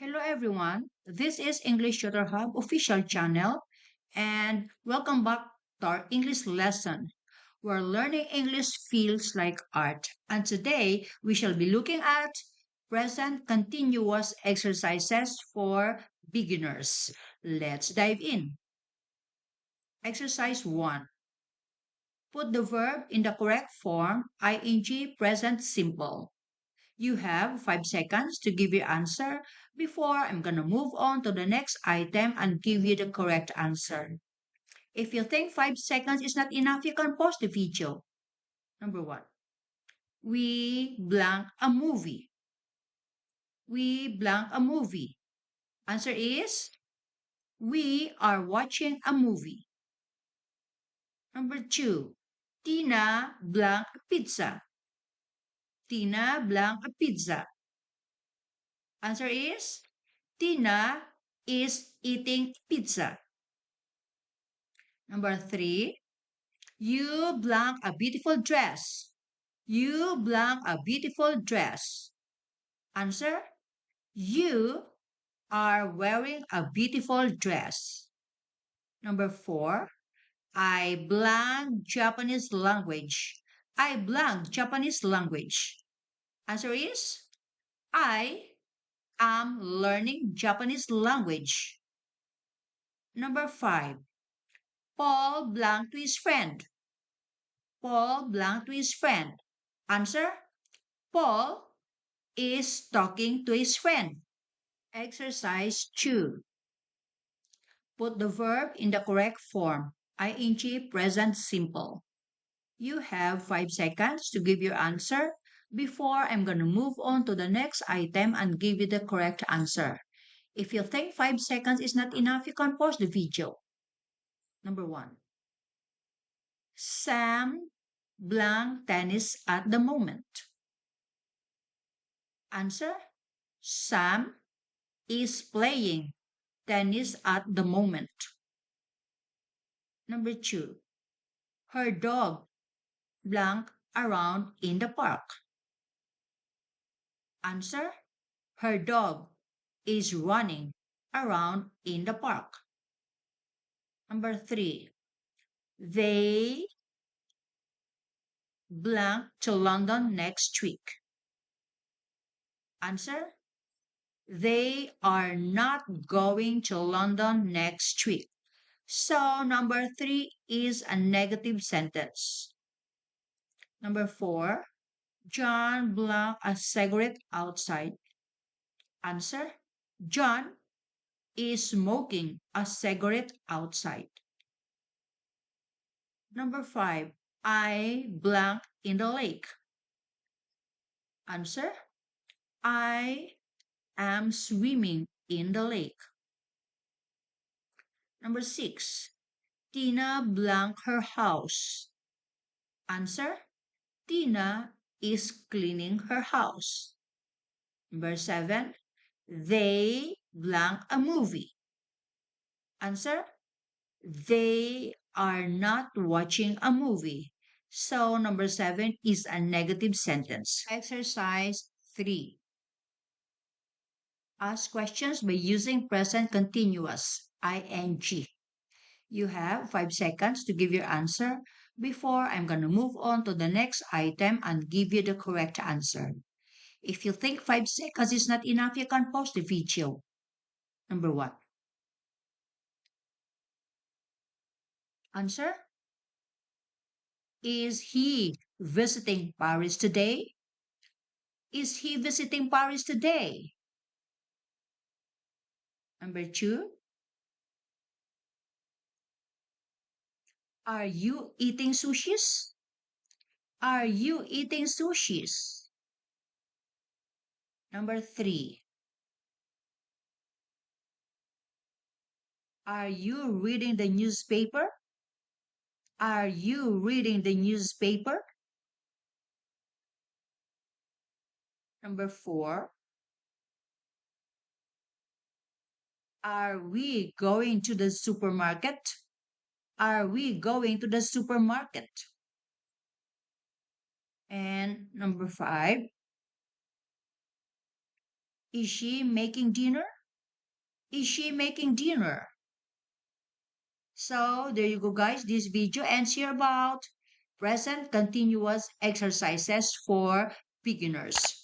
Hello everyone, this is English Tutor Hub official channel and welcome back to our English lesson where learning English feels like art. And today we shall be looking at present continuous exercises for beginners. Let's dive in. Exercise 1. Put the verb in the correct form, ing present simple. You have 5 seconds to give your answer before I'm going to move on to the next item and give you the correct answer. If you think 5 seconds is not enough, you can pause the video. Number 1. We blank a movie. We blank a movie. Answer is we are watching a movie. Number 2. Tina blank pizza. Tina blank a pizza. Answer is Tina is eating pizza. Number 3, you blank a beautiful dress. You blank a beautiful dress. Answer, you are wearing a beautiful dress. Number 4, I blank Japanese language. I blank Japanese language. Answer is, I am learning Japanese language. Number 5, Paul blank to his friend. Paul blank to his friend. Answer, Paul is talking to his friend. Exercise 2. Put the verb in the correct form, ing present simple. You have 5 seconds to give your answer before I'm going to move on to the next item and give you the correct answer. If you think 5 seconds is not enough, you can pause the video. Number 1. Sam blank tennis at the moment. Answer, Sam is playing tennis at the moment. Number 2, her dog blank around in the park. Answer, her dog is running around in the park. Number 3, they blank to London next week. Answer, they are not going to London next week. So number 3 is a negative sentence. Number 4, John blank a cigarette outside. Answer, John is smoking a cigarette outside. Number 5, I blank in the lake. Answer, I am swimming in the lake. Number 6, Tina blank her house. Answer, Tina is cleaning her house. Number 7, they blank a movie. Answer, they are not watching a movie. So number 7 is a negative sentence. Exercise 3. Ask questions by using present continuous, ing. You have 5 seconds to give your answer before I'm going to move on to the next item and give you the correct answer. If you think 5 seconds is not enough, you can pause the video. Number 1. Answer, is he visiting Paris today? Is he visiting Paris today? Number 2, are you eating sushis? Are you eating sushis? Number 3, are you reading the newspaper? Are you reading the newspaper? Number 4, are we going to the supermarket? Are we going to the supermarket? And number 5, is she making dinner? Is she making dinner? So there you go, guys. This video ends here about present continuous exercises for beginners.